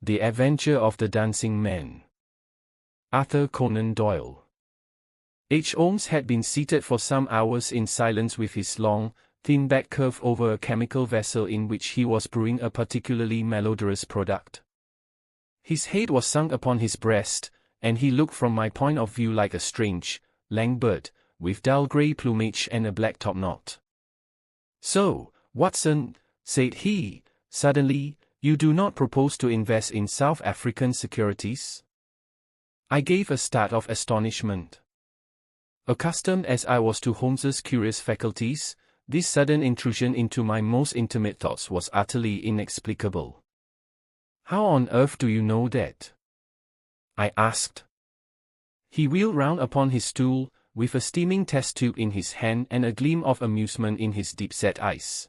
The Adventure of the Dancing Men. Arthur Conan Doyle. H. Holmes had been seated for some hours in silence with his long, thin back curved over a chemical vessel in which he was brewing a particularly malodorous product. His head was sunk upon his breast, and he looked from my point of view like a strange, lank bird, with dull grey plumage and a black topknot. "So, Watson," said he, suddenly, "you do not propose to invest in South African securities?" I gave a start of astonishment. Accustomed as I was to Holmes's curious faculties, this sudden intrusion into my most intimate thoughts was utterly inexplicable. "How on earth do you know that?" I asked. He wheeled round upon his stool, with a steaming test tube in his hand and a gleam of amusement in his deep-set eyes.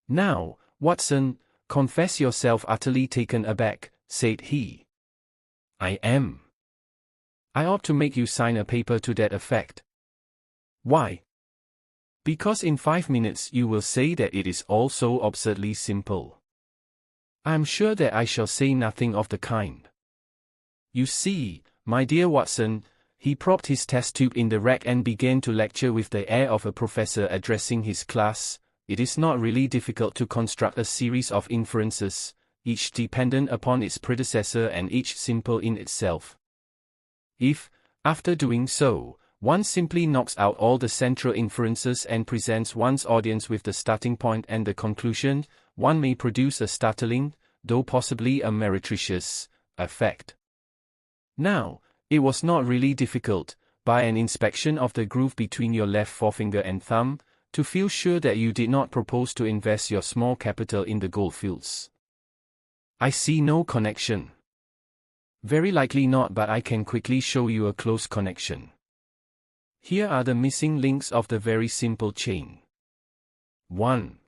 "Now, Watson, confess yourself utterly taken aback," said he. "I am." "I ought to make you sign a paper to that effect." "Why?" "Because in 5 minutes you will say that it is all so absurdly simple." "I am sure that I shall say nothing of the kind. You see, my dear Watson," he propped his test tube in the rack and began to lecture with the air of a professor addressing his class, "it is not really difficult to construct a series of inferences, each dependent upon its predecessor and each simple in itself. If, after doing so, one simply knocks out all the central inferences and presents one's audience with the starting point and the conclusion, one may produce a startling, though possibly a meretricious, effect." Now, it was not really difficult, by an inspection of the groove between your left forefinger and thumb, to feel sure that you did not propose to invest your small capital in the goldfields. "I see no connection." "Very likely not, but I can quickly show you a close connection. Here are the missing links of the very simple chain. 1.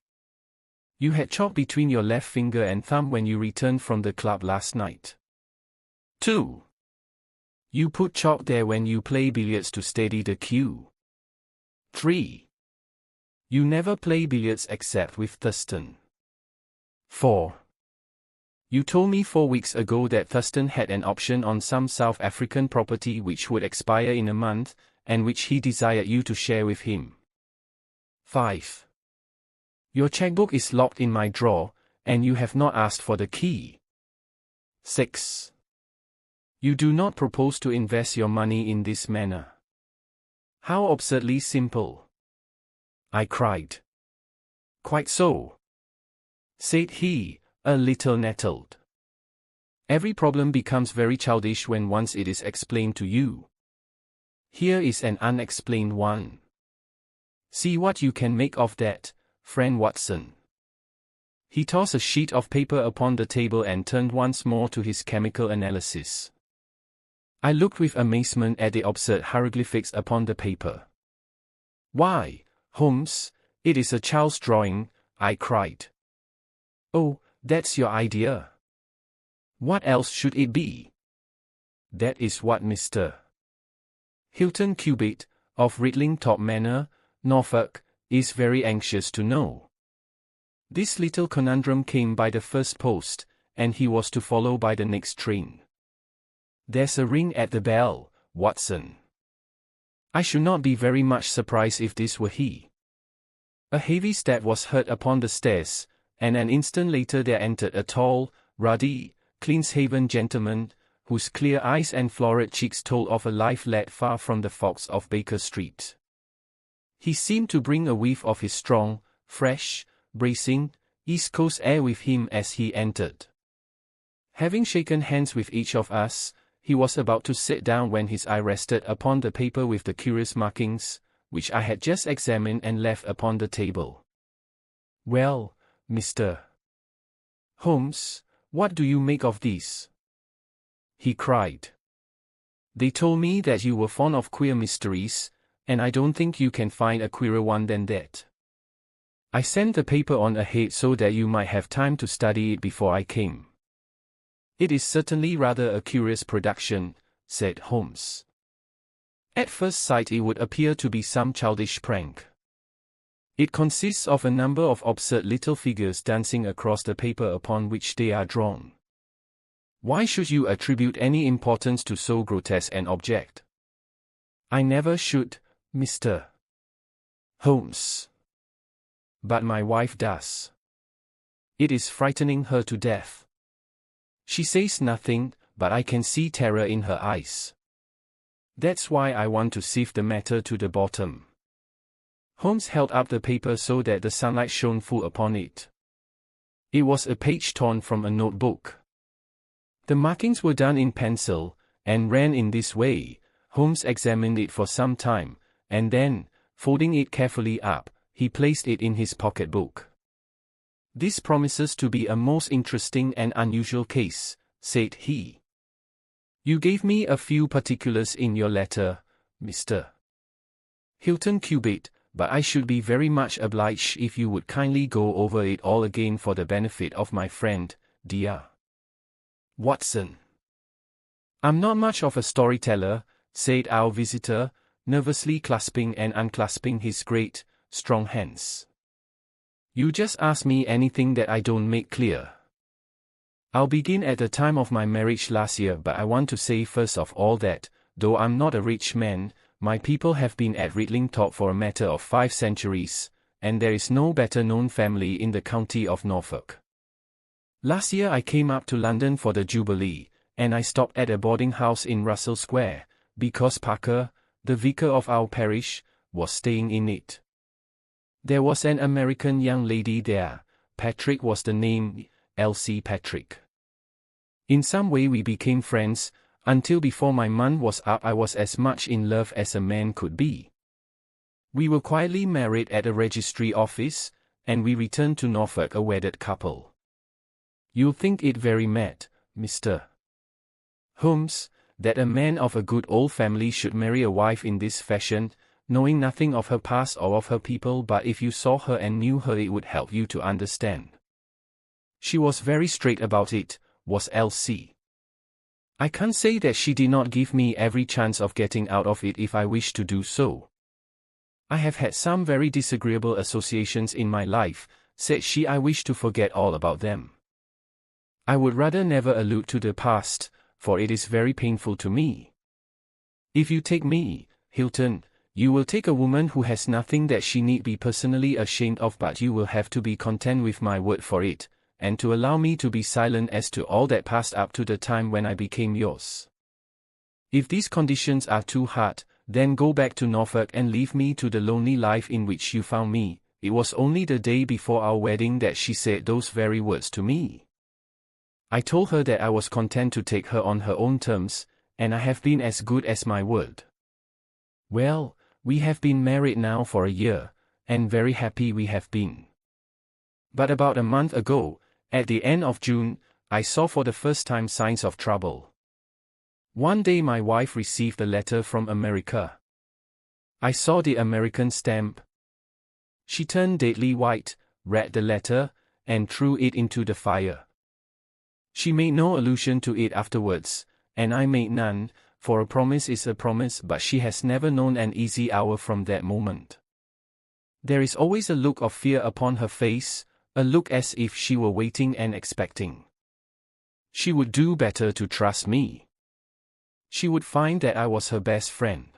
You had chalk between your left finger and thumb when you returned from the club last night. 2. You put chalk there when you play billiards to steady the cue. 3. You never play billiards except with Thurston. 4. You told me 4 weeks ago that Thurston had an option on some South African property which would expire in a month, and which he desired you to share with him. 5. Your checkbook is locked in my drawer, and you have not asked for the key. 6. You do not propose to invest your money in this manner. How absurdly simple!" I cried. "Quite so," said he, a little nettled. "Every problem becomes very childish when once it is explained to you. Here is an unexplained one. See what you can make of that, friend Watson." He tossed a sheet of paper upon the table and turned once more to his chemical analysis. I looked with amazement at the absurd hieroglyphics upon the paper. "Why, Holmes, it is a child's drawing," I cried. "Oh, that's your idea? What else should it be?" "That is what Mr. Hilton Cubitt, of Ridling Top Manor, Norfolk, is very anxious to know." This little conundrum came by the first post, and he was to follow by the next train. "There's a ring at the bell, Watson." I should not be very much surprised if this were he. A heavy step was heard upon the stairs, and an instant later there entered a tall, ruddy, clean-shaven gentleman, whose clear eyes and florid cheeks told of a life led far from the fogs of Baker Street. He seemed to bring a whiff of his strong, fresh, bracing, East Coast air with him as he entered. Having shaken hands with each of us, he was about to sit down when his eye rested upon the paper with the curious markings, which I had just examined and left upon the table. "Well, Mr. Holmes, what do you make of these?" he cried. "They told me that you were fond of queer mysteries, and I don't think you can find a queerer one than that. I sent the paper on ahead so that you might have time to study it before I came." "It is certainly rather a curious production," said Holmes. "At first sight it would appear to be some childish prank. It consists of a number of absurd little figures dancing across the paper upon which they are drawn. Why should you attribute any importance to so grotesque an object? I never should, Mr. Holmes. But my wife does. It is frightening her to death. She says nothing, but I can see terror in her eyes. That's why I want to sift the matter to the bottom. Holmes held up the paper so that the sunlight shone full upon it. It was a page torn from a notebook. The markings were done in pencil, and ran in this way. Holmes examined it for some time, and then, folding it carefully up, he placed it in his pocketbook. This promises to be a most interesting and unusual case, said he. You gave me a few particulars in your letter, Mr. Hilton Cubitt, but I should be very much obliged if you would kindly go over it all again for the benefit of my friend, dear Watson. I'm not much of a storyteller, said our visitor, nervously clasping and unclasping his great, strong hands. You just ask me anything that I don't make clear. I'll begin at the time of my marriage last year, but I want to say first of all that, though I'm not a rich man, my people have been at Riddling Top for a matter of 5 centuries, and there is no better known family in the county of Norfolk. Last year I came up to London for the Jubilee, and I stopped at a boarding house in Russell Square, because Parker, the vicar of our parish, was staying in it. There was an American young lady there, Patrick was the name, Elsie Patrick. In some way we became friends, until before my month was up I was as much in love as a man could be. We were quietly married at a registry office, and we returned to Norfolk a wedded couple. You'll think it very mad, Mr. Holmes, that a man of a good old family should marry a wife in this fashion, knowing nothing of her past or of her people, but if you saw her and knew her it would help you to understand. She was very straight about it, was Elsie. I can't say that she did not give me every chance of getting out of it if I wished to do so. I have had some very disagreeable associations in my life, said she. I wish to forget all about them. I would rather never allude to the past, for it is very painful to me. If you take me, Hilton, you will take a woman who has nothing that she need be personally ashamed of, but you will have to be content with my word for it, and to allow me to be silent as to all that passed up to the time when I became yours. If these conditions are too hard, then go back to Norfolk and leave me to the lonely life in which you found me. It was only the day before our wedding that she said those very words to me. I told her that I was content to take her on her own terms, and I have been as good as my word. Well, we have been married now for a year, and very happy we have been. But about a month ago, at the end of June, I saw for the first time signs of trouble. One day my wife received a letter from America. I saw the American stamp. She turned deadly white, read the letter, and threw it into the fire. She made no allusion to it afterwards, and I made none, for a promise is a promise, but she has never known an easy hour from that moment. There is always a look of fear upon her face, a look as if she were waiting and expecting. She would do better to trust me. She would find that I was her best friend.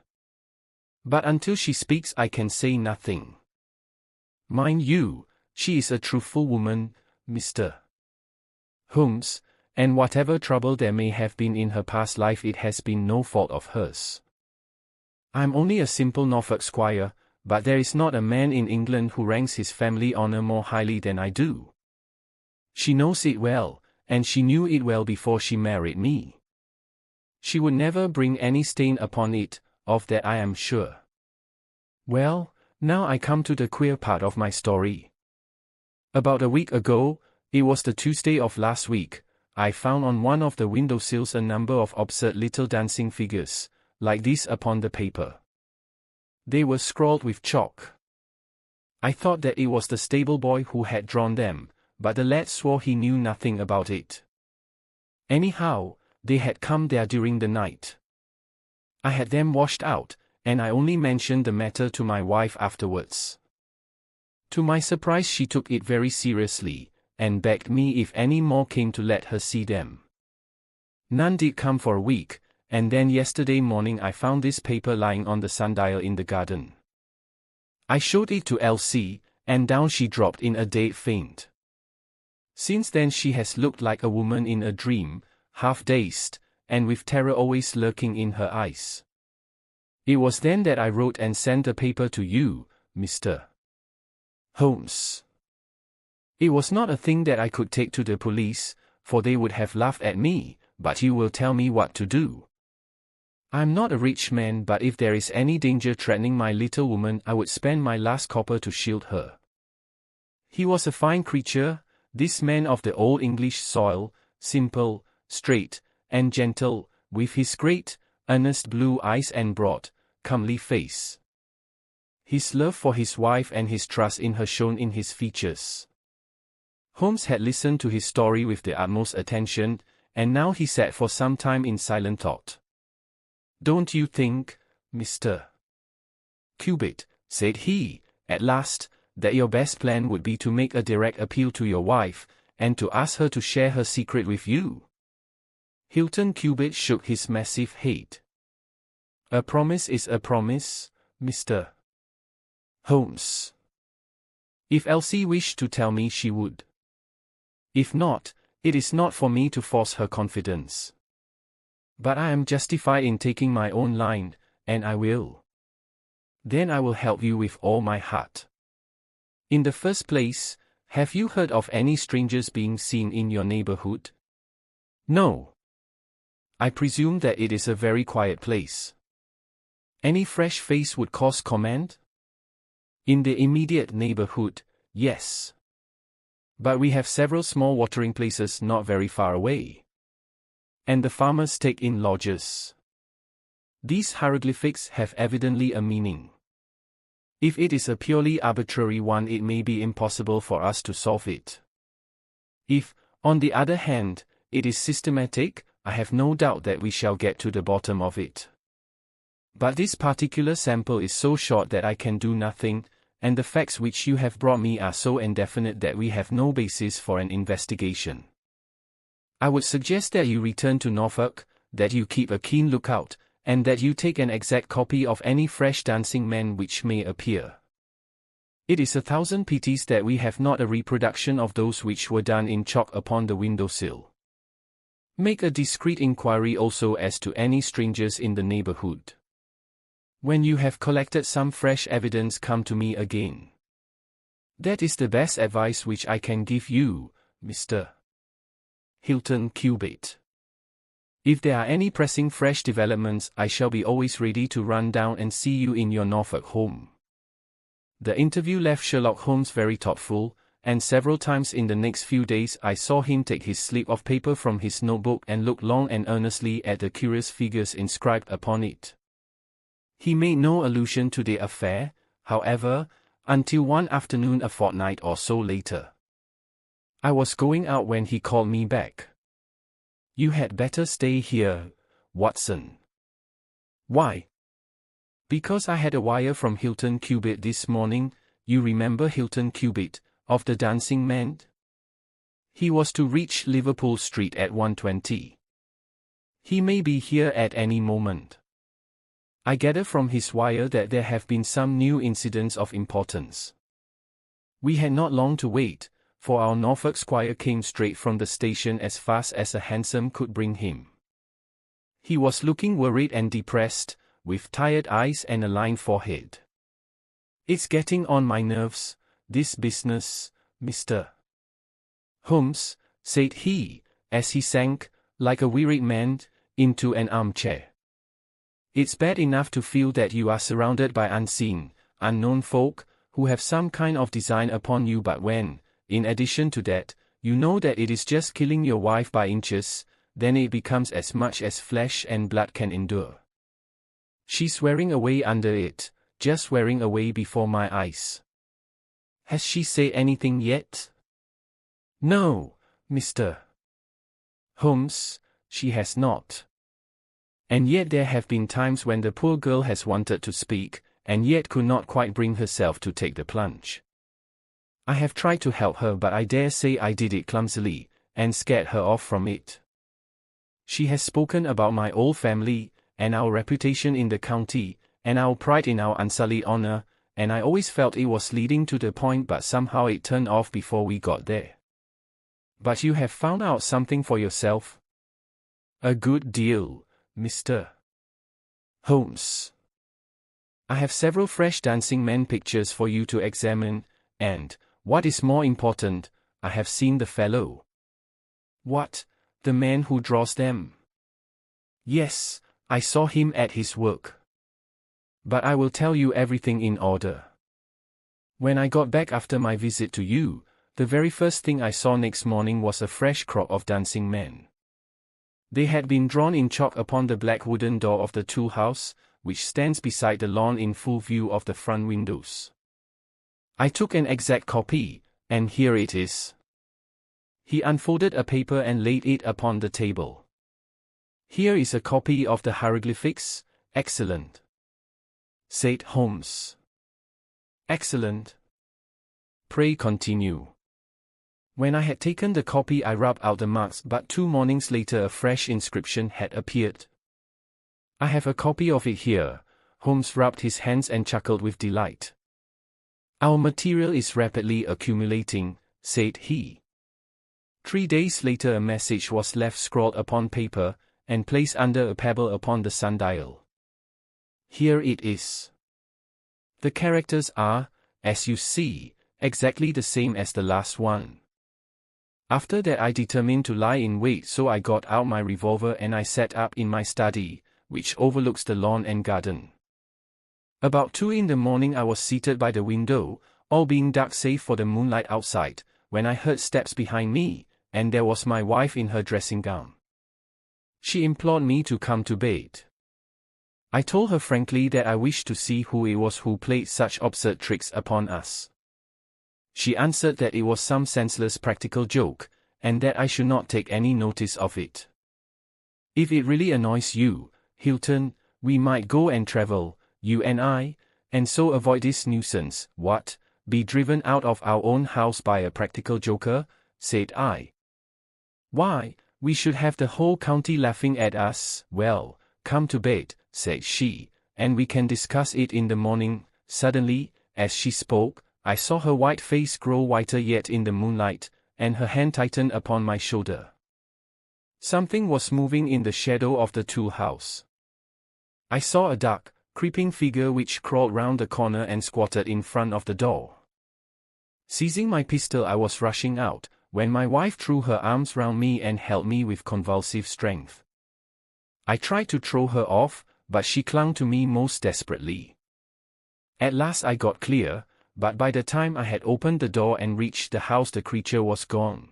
But until she speaks I can say nothing. Mind you, she is a truthful woman, Mr. Holmes, and whatever trouble there may have been in her past life it has been no fault of hers. I'm only a simple Norfolk squire, but there is not a man in England who ranks his family honour more highly than I do. She knows it well, and she knew it well before she married me. She would never bring any stain upon it, of that I am sure. Well, now I come to the queer part of my story. About a week ago, it was the Tuesday of last week, I found on one of the windowsills a number of absurd little dancing figures, like these upon the paper. They were scrawled with chalk. I thought that it was the stable boy who had drawn them, but the lad swore he knew nothing about it. Anyhow, they had come there during the night. I had them washed out, and I only mentioned the matter to my wife afterwards. To my surprise she took it very seriously, and begged me if any more came to let her see them. None did come for a week, and then yesterday morning I found this paper lying on the sundial in the garden. I showed it to Elsie, and down she dropped in a dead faint. Since then she has looked like a woman in a dream, half dazed, and with terror always lurking in her eyes. It was then that I wrote and sent the paper to you, Mr. Holmes. It was not a thing that I could take to the police, for they would have laughed at me, but you will tell me what to do. I am not a rich man, but if there is any danger threatening my little woman, I would spend my last copper to shield her. He was a fine creature, this man of the old English soil, simple, straight, and gentle, with his great, earnest blue eyes and broad, comely face. His love for his wife and his trust in her shone in his features. Holmes had listened to his story with the utmost attention, and now he sat for some time in silent thought. "Don't you think, Mr. Cubitt," said he, at last, "that your best plan would be to make a direct appeal to your wife, and to ask her to share her secret with you?" Hilton Cubitt shook his massive head. "A promise is a promise, Mr. Holmes. If Elsie wished to tell me, she would. If not, it is not for me to force her confidence. But I am justified in taking my own line, and I will. Then I will help you with all my heart. In the first place, have you heard of any strangers being seen in your neighborhood?" "No. I presume that it is a very quiet place." "Any fresh face would cause comment?" "In the immediate neighborhood, yes. But we have several small watering places not very far away. And the farmers take in lodgers. These hieroglyphics have evidently a meaning. If it is a purely arbitrary one, it may be impossible for us to solve it. If, on the other hand, it is systematic, I have no doubt that we shall get to the bottom of it. But this particular sample is so short that I can do nothing, and the facts which you have brought me are so indefinite that we have no basis for an investigation. I would suggest that you return to Norfolk, that you keep a keen lookout, and that you take an exact copy of any fresh dancing men which may appear. It is 1,000 pities that we have not a reproduction of those which were done in chalk upon the windowsill. Make a discreet inquiry also as to any strangers in the neighborhood. When you have collected some fresh evidence, come to me again. That is the best advice which I can give you, Mr. Hilton Cubitt. If there are any pressing fresh developments, I shall be always ready to run down and see you in your Norfolk home." The interview left Sherlock Holmes very thoughtful, and several times in the next few days I saw him take his slip of paper from his notebook and look long and earnestly at the curious figures inscribed upon it. He made no allusion to the affair, however, until one afternoon a fortnight or so later. I was going out when he called me back. "You had better stay here, Watson." "Why?" "Because I had a wire from Hilton Cubitt this morning. You remember Hilton Cubitt, of the dancing men? He was to reach Liverpool Street at 1:20. He may be here at any moment. I gather from his wire that there have been some new incidents of importance." We had not long to wait, for our Norfolk squire came straight from the station as fast as a hansom could bring him. He was looking worried and depressed, with tired eyes and a lined forehead. "It's getting on my nerves, this business, Mr. Holmes," said he, as he sank, like a wearied man, into an armchair. "It's bad enough to feel that you are surrounded by unseen, unknown folk, who have some kind of design upon you, but when, in addition to that, you know that it is just killing your wife by inches, then it becomes as much as flesh and blood can endure. She's wearing away under it, just wearing away before my eyes." "Has she said anything yet?" "No, Mr. Holmes, she has not. And yet there have been times when the poor girl has wanted to speak, and yet could not quite bring herself to take the plunge. I have tried to help her, but I dare say I did it clumsily, and scared her off from it." She has spoken about my old family, and our reputation in the county, and our pride in our unsullied honor, and I always felt it was leading to the point, but somehow it turned off before we got there. But you have found out something for yourself? A good deal, Mr. Holmes. I have several fresh dancing men pictures for you to examine, and, what is more important, I have seen the fellow. What, the man who draws them? Yes, I saw him at his work. But I will tell you everything in order. When I got back after my visit to you, the very first thing I saw next morning was a fresh crop of dancing men. They had been drawn in chalk upon the black wooden door of the tool house, which stands beside the lawn in full view of the front windows. I took an exact copy, and here it is. He unfolded a paper and laid it upon the table. Here is a copy of the hieroglyphics. Excellent, said Holmes. Excellent. Pray continue. When I had taken the copy, I rubbed out the marks, but 2 mornings later a fresh inscription had appeared. I have a copy of it here. Holmes rubbed his hands and chuckled with delight. Our material is rapidly accumulating, said he. 3 days later a message was left scrawled upon paper, and placed under a pebble upon the sundial. Here it is. The characters are, as you see, exactly the same as the last one. After that I determined to lie in wait, so I got out my revolver and I sat up in my study, which overlooks the lawn and garden. About 2 in the morning I was seated by the window, all being dark save for the moonlight outside, when I heard steps behind me, and there was my wife in her dressing gown. She implored me to come to bed. I told her frankly that I wished to see who it was who played such absurd tricks upon us. She answered that it was some senseless practical joke, and that I should not take any notice of it. If it really annoys you, Hilton, we might go and travel, you and I, and so avoid this nuisance. What, be driven out of our own house by a practical joker? Said I. Why, we should have the whole county laughing at us. Well, come to bed, said she, and we can discuss it in the morning. Suddenly, as she spoke, I saw her white face grow whiter yet in the moonlight, and her hand tighten upon my shoulder. Something was moving in the shadow of the tool house. I saw a dark, creeping figure which crawled round the corner and squatted in front of the door. Seizing my pistol I was rushing out, when my wife threw her arms round me and held me with convulsive strength. I tried to throw her off, but she clung to me most desperately. At last I got clear, but by the time I had opened the door and reached the house the creature was gone.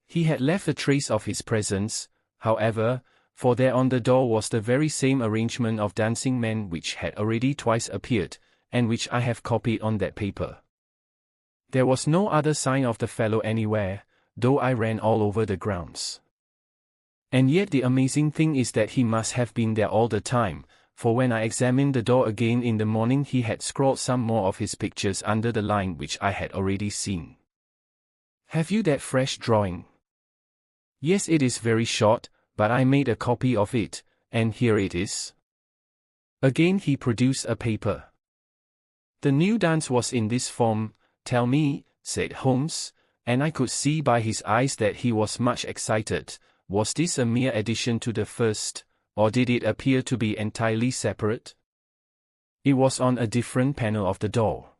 He had left a trace of his presence, however, for there on the door was the very same arrangement of dancing men which had already twice appeared, and which I have copied on that paper. There was no other sign of the fellow anywhere, though I ran all over the grounds. And yet the amazing thing is that he must have been there all the time, for when I examined the door again in the morning he had scrawled some more of his pictures under the line which I had already seen. Have you that fresh drawing? Yes, it is very short, but I made a copy of it, and here it is. Again he produced a paper. The new dance was in this form. Tell me, said Holmes, and I could see by his eyes that he was much excited, was this a mere addition to the first, or did it appear to be entirely separate? It was on a different panel of the door.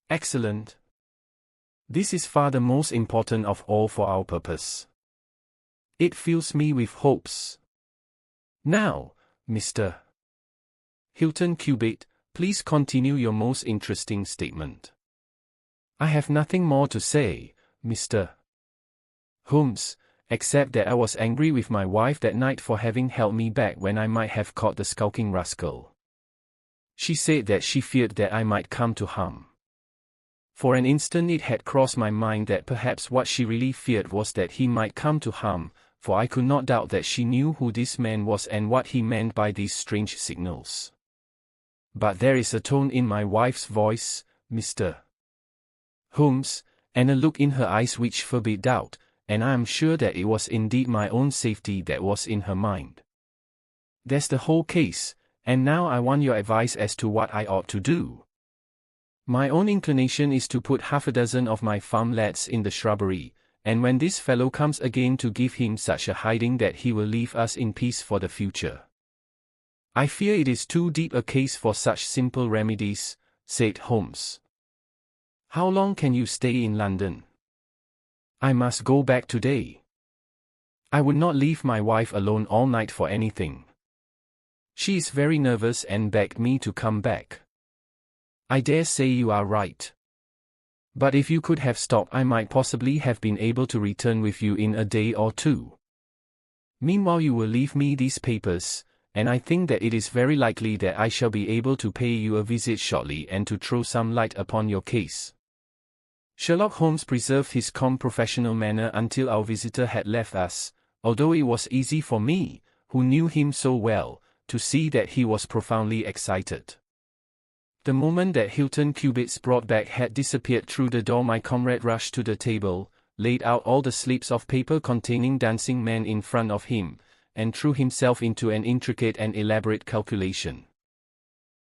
Excellent. This is far the most important of all for our purpose. It fills me with hopes. Now, Mr. Hilton Cubitt, please continue your most interesting statement. I have nothing more to say, Mr. Holmes, except that I was angry with my wife that night for having held me back when I might have caught the skulking rascal. She said that she feared that I might come to harm. For an instant it had crossed my mind that perhaps what she really feared was that he might come to harm, for I could not doubt that she knew who this man was and what he meant by these strange signals. But there is a tone in my wife's voice, Mr. Holmes, and a look in her eyes which forbid doubt, and I am sure that it was indeed my own safety that was in her mind. That's the whole case, and now I want your advice as to what I ought to do. My own inclination is to put half a dozen of my farm lads in the shrubbery, and when this fellow comes again to give him such a hiding that he will leave us in peace for the future. I fear it is too deep a case for such simple remedies, said Holmes. How long can you stay in London? I must go back today. I would not leave my wife alone all night for anything. She is very nervous and begged me to come back. I dare say you are right. But if you could have stopped, I might possibly have been able to return with you in a day or two. Meanwhile you will leave me these papers, and I think that it is very likely that I shall be able to pay you a visit shortly and to throw some light upon your case. Sherlock Holmes preserved his calm professional manner until our visitor had left us, although it was easy for me, who knew him so well, to see that he was profoundly excited. The moment that Hilton Cubit's broad back had disappeared through the door, my comrade rushed to the table, laid out all the slips of paper containing dancing men in front of him, and threw himself into an intricate and elaborate calculation.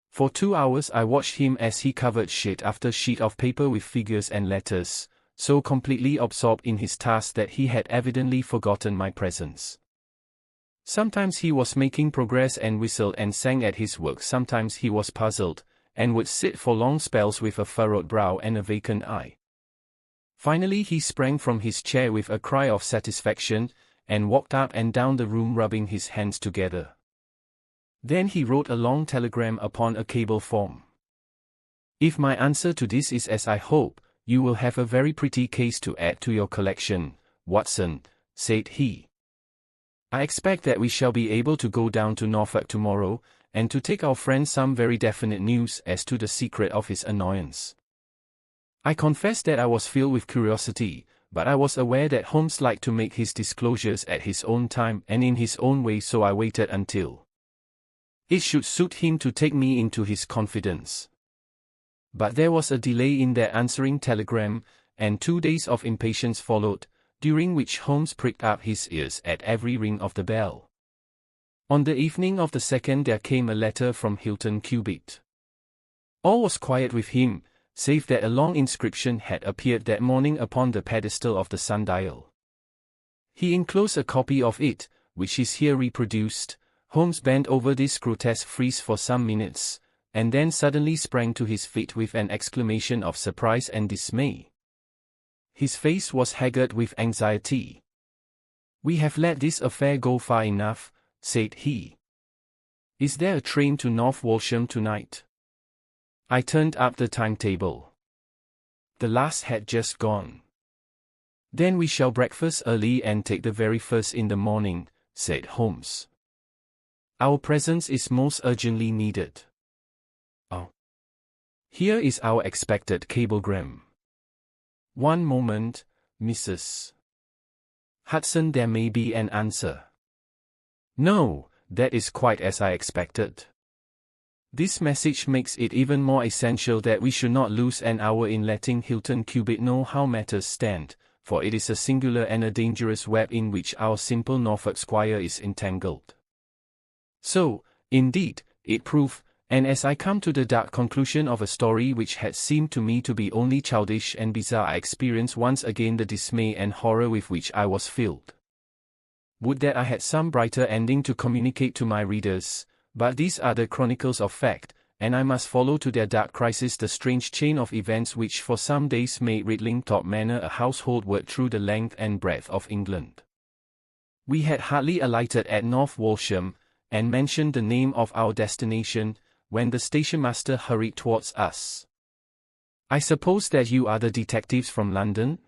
For 2 hours I watched him as he covered sheet after sheet of paper with figures and letters, so completely absorbed in his task that he had evidently forgotten my presence. Sometimes he was making progress and whistled and sang at his work, sometimes he was puzzled, and would sit for long spells with a furrowed brow and a vacant eye. Finally he sprang from his chair with a cry of satisfaction, and walked up and down the room rubbing his hands together. Then he wrote a long telegram upon a cable form. If my answer to this is as I hope, you will have a very pretty case to add to your collection, Watson, said he. I expect that we shall be able to go down to Norfolk tomorrow, and to take our friend some very definite news as to the secret of his annoyance. I confess that I was filled with curiosity, but I was aware that Holmes liked to make his disclosures at his own time and in his own way, so I waited until it should suit him to take me into his confidence. But there was a delay in their answering telegram, and 2 days of impatience followed, during which Holmes pricked up his ears at every ring of the bell. On the evening of the second there came a letter from Hilton Cubit. All was quiet with him, save that a long inscription had appeared that morning upon the pedestal of the sundial. He enclosed a copy of it, which is here reproduced. Holmes bent over this grotesque frieze for some minutes, and then suddenly sprang to his feet with an exclamation of surprise and dismay. His face was haggard with anxiety. "We have let this affair go far enough," said he. "Is there a train to North Walsham tonight?" I turned up the timetable. The last had just gone. "Then we shall breakfast early and take the very first in the morning," said Holmes. "Our presence is most urgently needed. Oh. Here is our expected cablegram." "One moment, Mrs. Hudson, there may be an answer." "No, that is quite as I expected. This message makes it even more essential that we should not lose an hour in letting Hilton Cubit know how matters stand, for it is a singular and a dangerous web in which our simple Norfolk squire is entangled." So, indeed, it proved, and as I come to the dark conclusion of a story which had seemed to me to be only childish and bizarre, I experience once again the dismay and horror with which I was filled. Would that I had some brighter ending to communicate to my readers, but these are the chronicles of fact, and I must follow to their dark crisis the strange chain of events which for some days made Ridlingtop Manor a household word through the length and breadth of England. We had hardly alighted at North Walsham, and mentioned the name of our destination, when the stationmaster hurried towards us. "I suppose that you are the detectives from London?"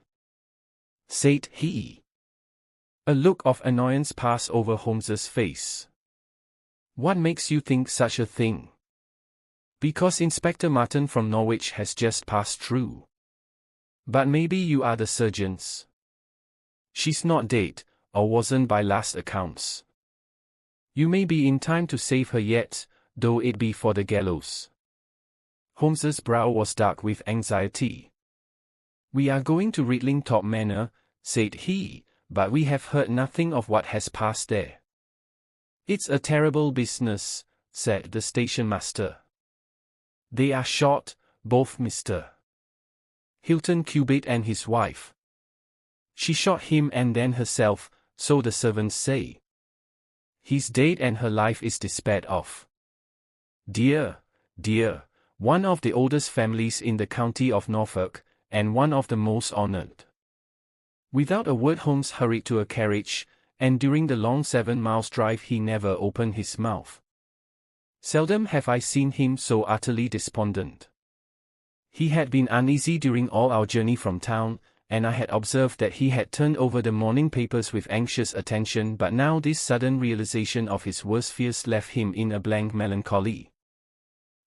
said he. A look of annoyance passed over Holmes's face. "What makes you think such a thing?" "Because Inspector Martin from Norwich has just passed through." "But maybe you are the surgeons." "She's not dead, or wasn't by last accounts." "You may be in time to save her yet, though it be for the gallows." Holmes's brow was dark with anxiety. "We are going to Ridlingtop Manor," said he, but we have heard nothing of what has passed there. It's a terrible business, said the station master. They are shot, both Mr. Hilton Cubitt and his wife. She shot him and then herself, so the servants say. He's dead and her life is despaired of. Dear, dear, one of the oldest families in the county of Norfolk, and one of the most honored. Without a word Holmes hurried to a carriage, and during the long 7 miles drive he never opened his mouth. Seldom have I seen him so utterly despondent. He had been uneasy during all our journey from town, and I had observed that he had turned over the morning papers with anxious attention, but now this sudden realization of his worst fears left him in a blank melancholy.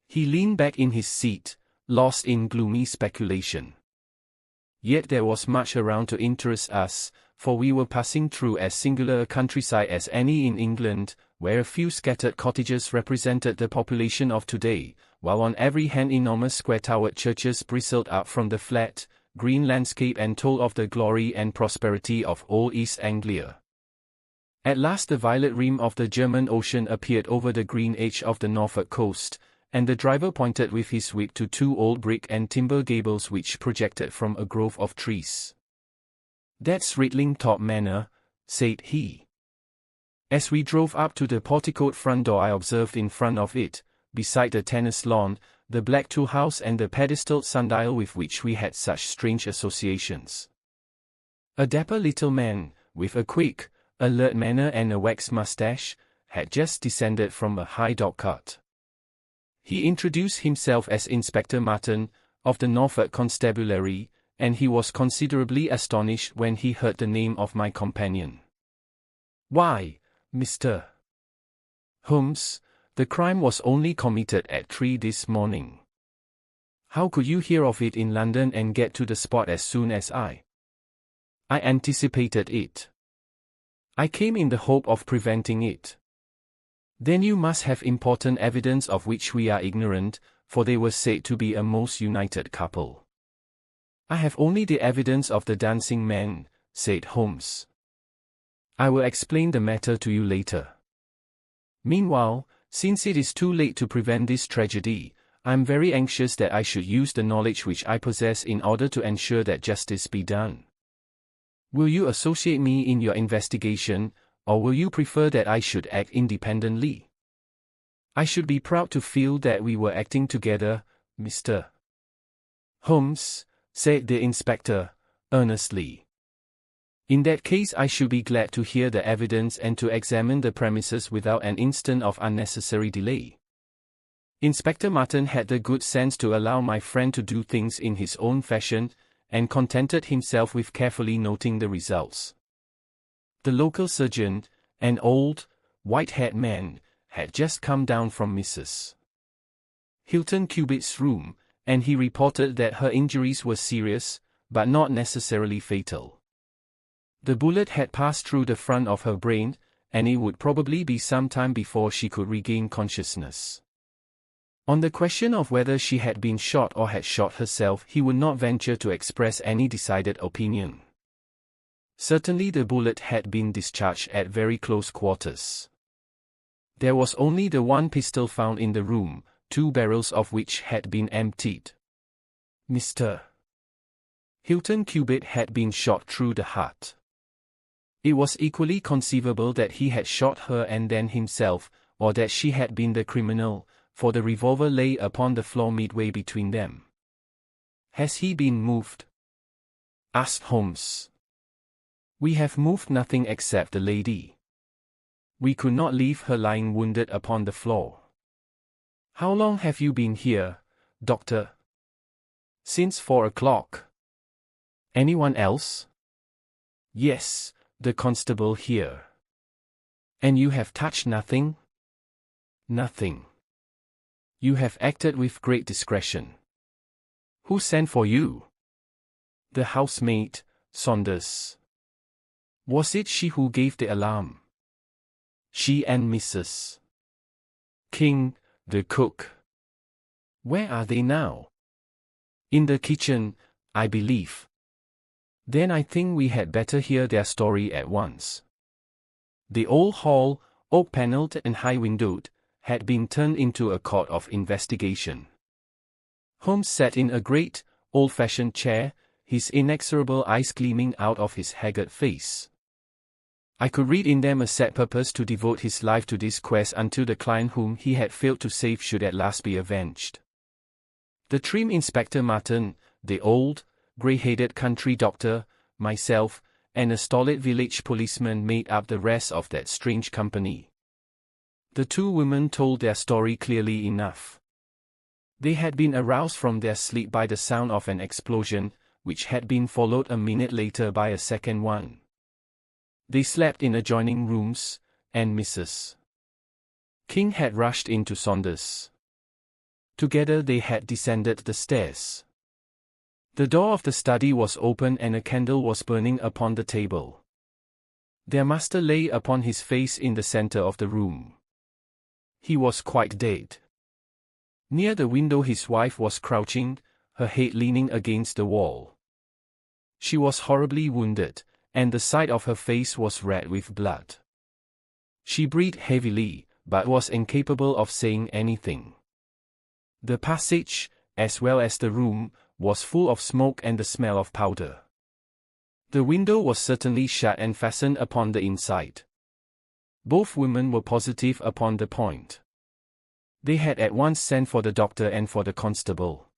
He leaned back in his seat, lost in gloomy speculation. Yet there was much around to interest us, for we were passing through as singular a countryside as any in England, where a few scattered cottages represented the population of today, while on every hand enormous square-towered churches bristled up from the flat, green landscape and told of the glory and prosperity of old East Anglia. At last the violet rim of the German Ocean appeared over the green edge of the Norfolk coast, and the driver pointed with his whip to 2 old brick and timber gables which projected from a grove of trees. "That's Ridlingtop Manor," said he. As we drove up to the porticoed front door I observed in front of it, beside the tennis lawn, the black tool house and the pedestaled sundial with which we had such strange associations. A dapper little man, with a quick, alert manner and a waxed mustache, had just descended from a high dogcart. He introduced himself as Inspector Martin, of the Norfolk Constabulary, and he was considerably astonished when he heard the name of my companion. "Why, Mr. Holmes, the crime was only committed at 3 this morning. How could you hear of it in London and get to the spot as soon as I? I anticipated it. I came in the hope of preventing it." "Then you must have important evidence of which we are ignorant, for they were said to be a most united couple." "I have only the evidence of the dancing men," said Holmes. "I will explain the matter to you later. Meanwhile, since it is too late to prevent this tragedy, I am very anxious that I should use the knowledge which I possess in order to ensure that justice be done. Will you associate me in your investigation, or will you prefer that I should act independently?" "I should be proud to feel that we were acting together, Mr. Holmes," said the inspector, earnestly. "In that case I should be glad to hear the evidence and to examine the premises without an instant of unnecessary delay." Inspector Martin had the good sense to allow my friend to do things in his own fashion, and contented himself with carefully noting the results. The local surgeon, an old, white-haired man, had just come down from Mrs. Hilton Cubitt's room, and he reported that her injuries were serious, but not necessarily fatal. The bullet had passed through the front of her brain, and it would probably be some time before she could regain consciousness. On the question of whether she had been shot or had shot herself, he would not venture to express any decided opinion. Certainly the bullet had been discharged at very close quarters. There was only the one pistol found in the room, 2 barrels of which had been emptied. Mr. Hilton Cubitt had been shot through the heart. It was equally conceivable that he had shot her and then himself, or that she had been the criminal, for the revolver lay upon the floor midway between them. "Has he been moved?" asked Holmes. "We have moved nothing except the lady. We could not leave her lying wounded upon the floor." "How long have you been here, Doctor?" "Since 4 o'clock. "Anyone else?" "Yes, the constable here." "And you have touched nothing?" "Nothing." "You have acted with great discretion." "Who sent for you?" "The housemaid, Saunders." "Was it she who gave the alarm?" "She and Mrs. King, the cook." "Where are they now?" "In the kitchen, I believe." Then I think we had better hear their story at once. The old hall, oak-panelled and high-windowed, had been turned into a court of investigation. Holmes sat in a great, old-fashioned chair, his inexorable eyes gleaming out of his haggard face. I could read in them a set purpose to devote his life to this quest until the client whom he had failed to save should at last be avenged. The trim Inspector Martin, the old, grey-headed country doctor, myself, and a stolid village policeman made up the rest of that strange company. The two women told their story clearly enough. They had been aroused from their sleep by the sound of an explosion, which had been followed a minute later by a second one. They slept in adjoining rooms, and Mrs. King had rushed into Saunders. Together they had descended the stairs. The door of the study was open and a candle was burning upon the table. Their master lay upon his face in the center of the room. He was quite dead. Near the window his wife was crouching, her head leaning against the wall. She was horribly wounded, and the side of her face was red with blood. She breathed heavily, but was incapable of saying anything. The passage, as well as the room, was full of smoke and the smell of powder. The window was certainly shut and fastened upon the inside. Both women were positive upon the point. They had at once sent for the doctor and for the constable.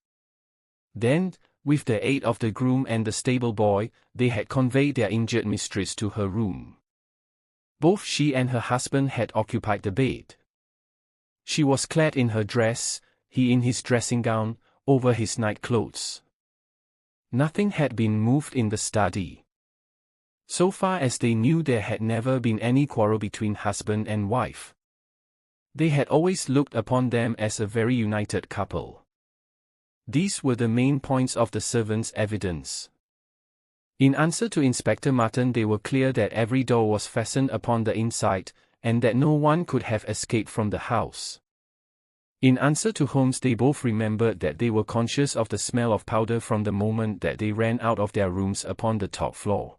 Then, with the aid of the groom and the stable boy, they had conveyed their injured mistress to her room. Both she and her husband had occupied the bed. She was clad in her dress, he in his dressing gown, over his night clothes. Nothing had been moved in the study. So far as they knew, there had never been any quarrel between husband and wife. They had always looked upon them as a very united couple. These were the main points of the servants' evidence. In answer to Inspector Martin, they were clear that every door was fastened upon the inside, and that no one could have escaped from the house. In answer to Holmes, they both remembered that they were conscious of the smell of powder from the moment that they ran out of their rooms upon the top floor.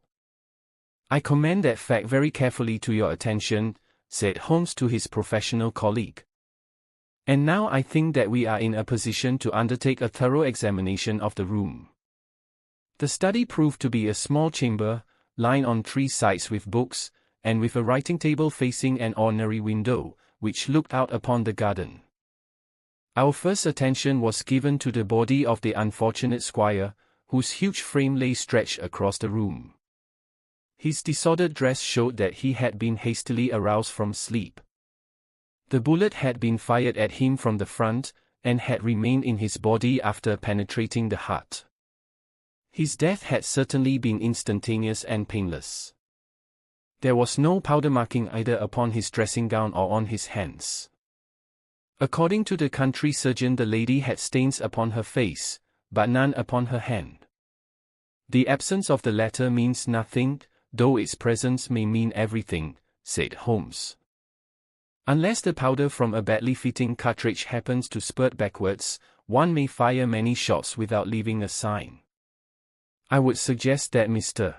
"I commend that fact very carefully to your attention," said Holmes to his professional colleague. "And now I think that we are in a position to undertake a thorough examination of the room." The study proved to be a small chamber, lined on three sides with books, and with a writing table facing an ordinary window, which looked out upon the garden. Our first attention was given to the body of the unfortunate squire, whose huge frame lay stretched across the room. His disordered dress showed that he had been hastily aroused from sleep. The bullet had been fired at him from the front, and had remained in his body after penetrating the heart. His death had certainly been instantaneous and painless. There was no powder marking either upon his dressing gown or on his hands. According to the country surgeon, the lady had stains upon her face, but none upon her hand. "The absence of the latter means nothing, though its presence may mean everything," said Holmes. "Unless the powder from a badly fitting cartridge happens to spurt backwards, one may fire many shots without leaving a sign. I would suggest that Mr.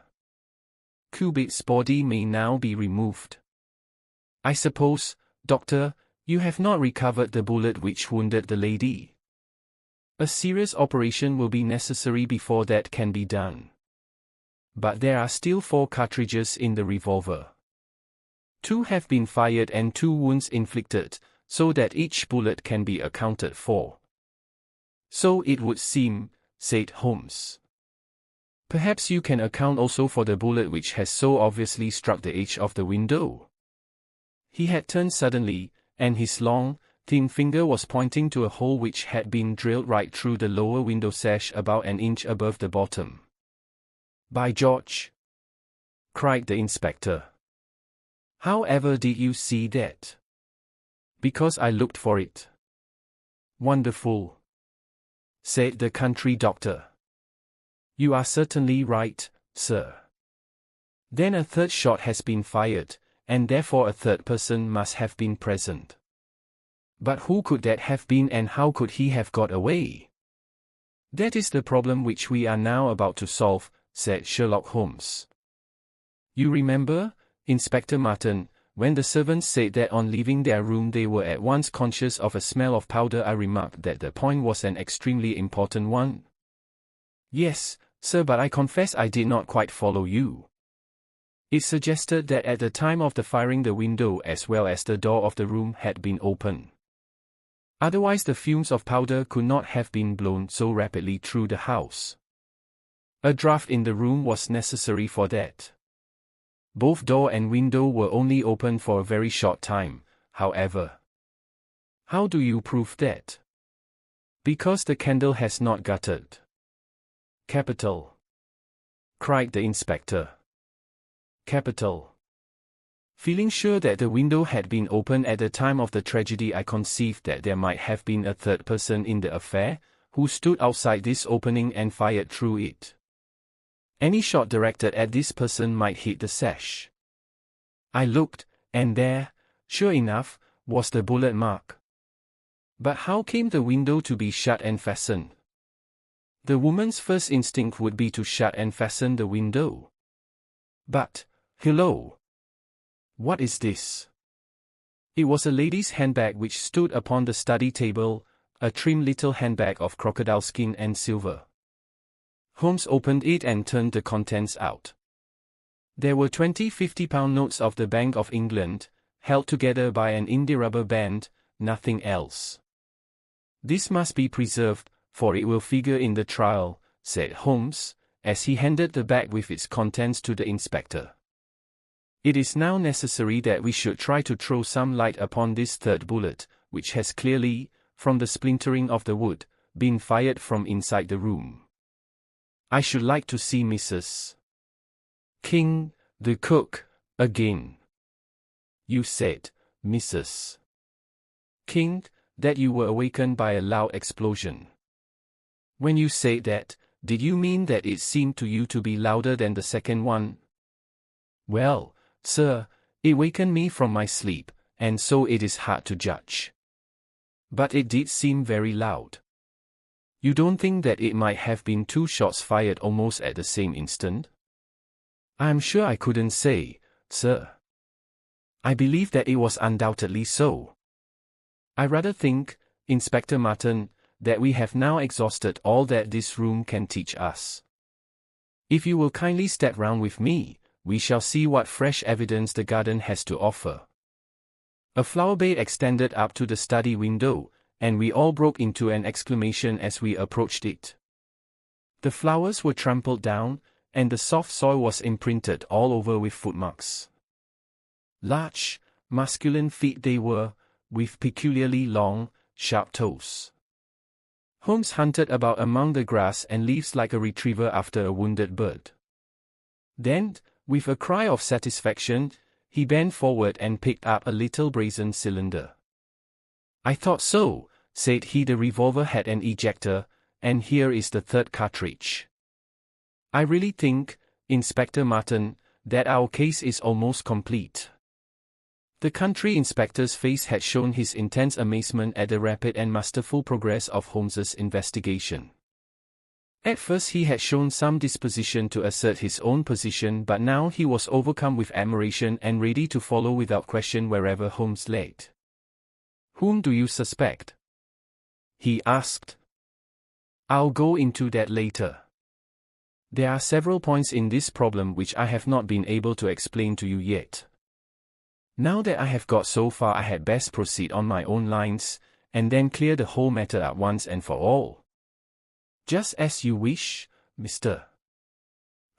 Cubitt's body may now be removed. I suppose, Doctor, you have not recovered the bullet which wounded the lady? A serious operation will be necessary before that can be done. But there are still 4 cartridges in the revolver. 2 have been fired and 2 wounds inflicted, so that each bullet can be accounted for." "So it would seem," said Holmes. "Perhaps you can account also for the bullet which has so obviously struck the edge of the window." He had turned suddenly, and his long, thin finger was pointing to a hole which had been drilled right through the lower window sash about an inch above the bottom. "By George!" cried the inspector. "How ever did you see that?" "Because I looked for it." "Wonderful," said the country doctor. "You are certainly right, sir. Then a third shot has been fired, and therefore a third person must have been present. But who could that have been, and how could he have got away?" "That is the problem which we are now about to solve," said Sherlock Holmes. You remember, Inspector Martin, when the servants said that on leaving their room they were at once conscious of a smell of powder? I remarked that the point was an extremely important one. Yes, sir, but I confess I did not quite follow you. It suggested that at the time of the firing the window as well as the door of the room had been open. Otherwise the fumes of powder could not have been blown so rapidly through the house. A draft in the room was necessary for that. Both door and window were only open for a very short time, however. How do you prove that? Because the candle has not guttered. Capital, cried the inspector. Capital. Feeling sure that the window had been open at the time of the tragedy, I conceived that there might have been a third person in the affair, who stood outside this opening and fired through it. Any shot directed at this person might hit the sash. I looked, and there, sure enough, was the bullet mark. But how came the window to be shut and fastened? The woman's first instinct would be to shut and fasten the window. But, hello! What is this? It was a lady's handbag which stood upon the study table, a trim little handbag of crocodile skin and silver. Holmes opened it and turned the contents out. There were 20 50-pound notes of the Bank of England, held together by an india-rubber band, nothing else. This must be preserved, for it will figure in the trial, said Holmes, as he handed the bag with its contents to the inspector. It is now necessary that we should try to throw some light upon this third bullet, which has clearly, from the splintering of the wood, been fired from inside the room. I should like to see Mrs. King, the cook, again. You said, Mrs. King, that you were awakened by a loud explosion. When you said that, did you mean that it seemed to you to be louder than the second one? Well, sir, it wakened me from my sleep, and so it is hard to judge. But it did seem very loud. You don't think that it might have been two shots fired almost at the same instant? I am sure I couldn't say, sir. I believe that it was undoubtedly so. I rather think, Inspector Martin, that we have now exhausted all that this room can teach us. If you will kindly step round with me, we shall see what fresh evidence the garden has to offer. A flower bed extended up to the study window, and we all broke into an exclamation as we approached it. The flowers were trampled down, and the soft soil was imprinted all over with footmarks. Large, masculine feet they were, with peculiarly long, sharp toes. Holmes hunted about among the grass and leaves like a retriever after a wounded bird. Then, with a cry of satisfaction, he bent forward and picked up a little brazen cylinder. I thought so, said he. The revolver had an ejector, and here is the third cartridge. I really think, Inspector Martin, that our case is almost complete. The country inspector's face had shown his intense amazement at the rapid and masterful progress of Holmes's investigation. At first he had shown some disposition to assert his own position, but now he was overcome with admiration and ready to follow without question wherever Holmes led. Whom do you suspect? He asked. I'll go into that later. There are several points in this problem which I have not been able to explain to you yet. Now that I have got so far, I had best proceed on my own lines, and then clear the whole matter at once and for all. Just as you wish, Mr.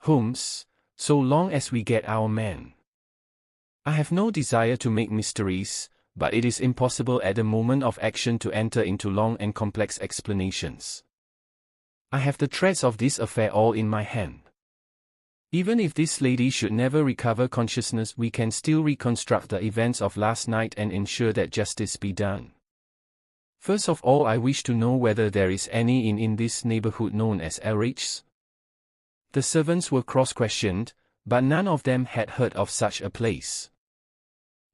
Holmes, so long as we get our man. I have no desire to make mysteries, but it is impossible at the moment of action to enter into long and complex explanations. I have the threads of this affair all in my hand. Even if this lady should never recover consciousness, we can still reconstruct the events of last night and ensure that justice be done. First of all, I wish to know whether there is any inn in this neighborhood known as Elrich's. The servants were cross-questioned, but none of them had heard of such a place.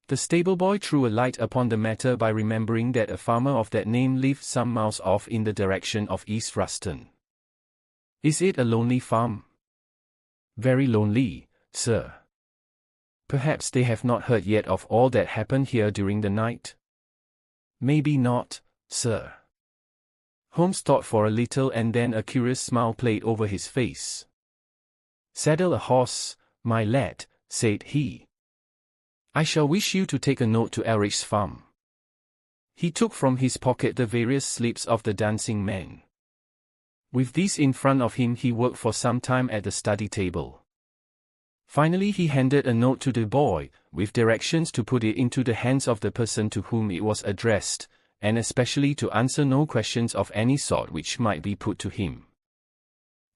The stable-boy threw a light upon the matter by remembering that a farmer of that name lived some miles off in the direction of East Ruston. Is it a lonely farm? Very lonely, sir. Perhaps they have not heard yet of all that happened here during the night? Maybe not, sir. Holmes thought for a little and then a curious smile played over his face. Saddle a horse, my lad, said he. I shall wish you to take a note to Elrich's farm. He took from his pocket the various slips of the dancing men. With these in front of him he worked for some time at the study table. Finally he handed a note to the boy, with directions to put it into the hands of the person to whom it was addressed, and especially to answer no questions of any sort which might be put to him.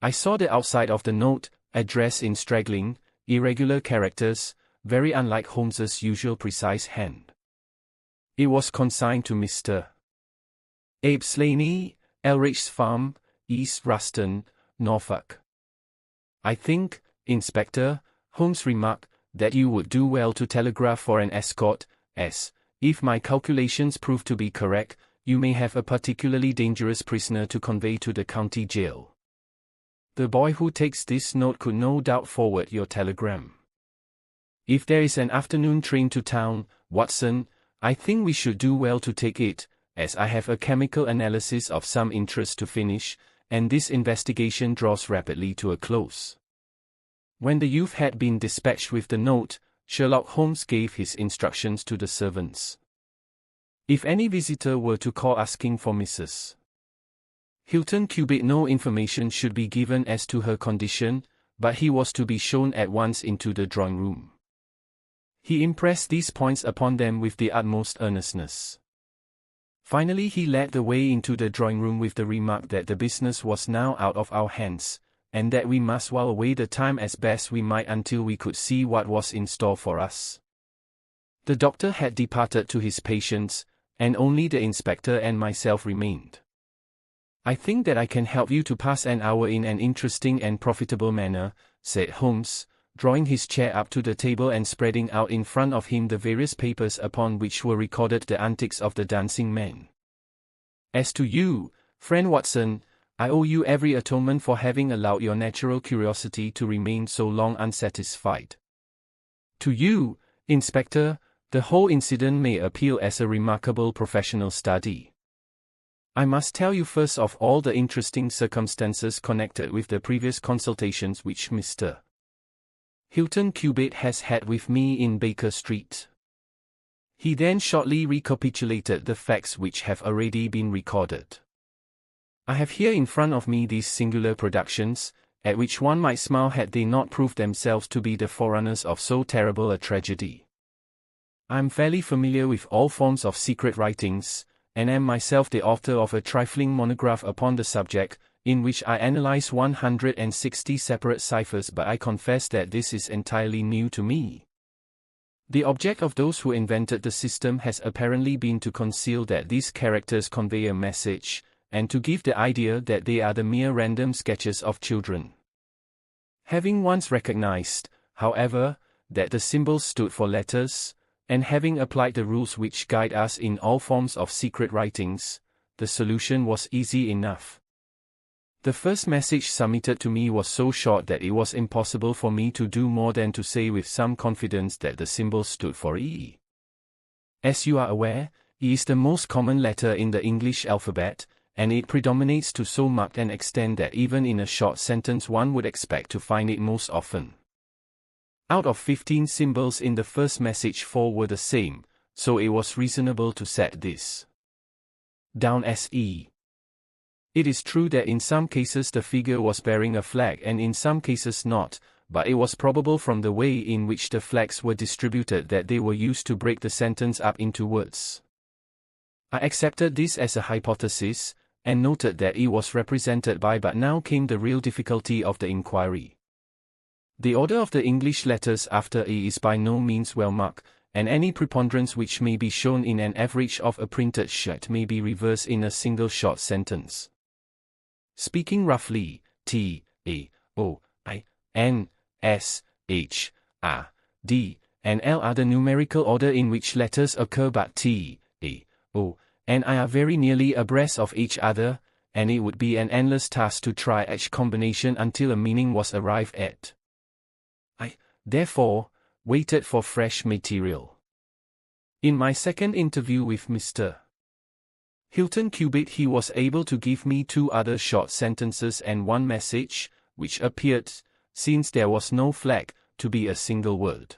I saw the outside of the note, addressed in straggling, irregular characters, very unlike Holmes's usual precise hand. It was consigned to Mr. Abe Slaney, Elrich's Farm, East Ruston, Norfolk. I think, Inspector, Holmes remarked, that you would do well to telegraph for an escort, as, if my calculations prove to be correct, you may have a particularly dangerous prisoner to convey to the county jail. The boy who takes this note could no doubt forward your telegram. If there is an afternoon train to town, Watson, I think we should do well to take it, as I have a chemical analysis of some interest to finish, and this investigation draws rapidly to a close. When the youth had been dispatched with the note, Sherlock Holmes gave his instructions to the servants. If any visitor were to call asking for Mrs. Hilton Cubitt, no information should be given as to her condition, but he was to be shown at once into the drawing-room. He impressed these points upon them with the utmost earnestness. Finally he led the way into the drawing-room with the remark that the business was now out of our hands, and that we must while away the time as best we might until we could see what was in store for us. The doctor had departed to his patients, and only the inspector and myself remained. I think that I can help you to pass an hour in an interesting and profitable manner, said Holmes, drawing his chair up to the table and spreading out in front of him the various papers upon which were recorded the antics of the dancing men. As to you, friend Watson, I owe you every atonement for having allowed your natural curiosity to remain so long unsatisfied. To you, Inspector, the whole incident may appeal as a remarkable professional study. I must tell you first of all the interesting circumstances connected with the previous consultations which Mr. Hilton Cubitt has had with me in Baker Street. He then shortly recapitulated the facts which have already been recorded. I have here in front of me these singular productions, at which one might smile had they not proved themselves to be the forerunners of so terrible a tragedy. I am fairly familiar with all forms of secret writings, and am myself the author of a trifling monograph upon the subject, in which I analyze 160 separate ciphers, but I confess that this is entirely new to me. The object of those who invented the system has apparently been to conceal that these characters convey a message, and to give the idea that they are the mere random sketches of children. Having once recognized, however, that the symbols stood for letters, and having applied the rules which guide us in all forms of secret writings, the solution was easy enough. The first message submitted to me was so short that it was impossible for me to do more than to say with some confidence that the symbol stood for E. As you are aware, E is the most common letter in the English alphabet, and it predominates to so marked an extent that even in a short sentence one would expect to find it most often. Out of 15 symbols in the first message 4 were the same, so it was reasonable to set this down as E. It is true that in some cases the figure was bearing a flag and in some cases not, but it was probable from the way in which the flags were distributed that they were used to break the sentence up into words. I accepted this as a hypothesis, and noted that it was represented by, but now came the real difficulty of the inquiry. The order of the English letters after E is by no means well marked, and any preponderance which may be shown in an average of a printed sheet may be reversed in a single short sentence. Speaking roughly, T, A, O, I, N, S, H, R, D, and L are the numerical order in which letters occur, but T, A, O, and I are very nearly abreast of each other, and it would be an endless task to try each combination until a meaning was arrived at. therefore, waited for fresh material. In my second interview with Mr. Hilton Cubitt, he was able to give me 2 other short sentences and 1 message, which appeared, since there was no flag, to be a single word.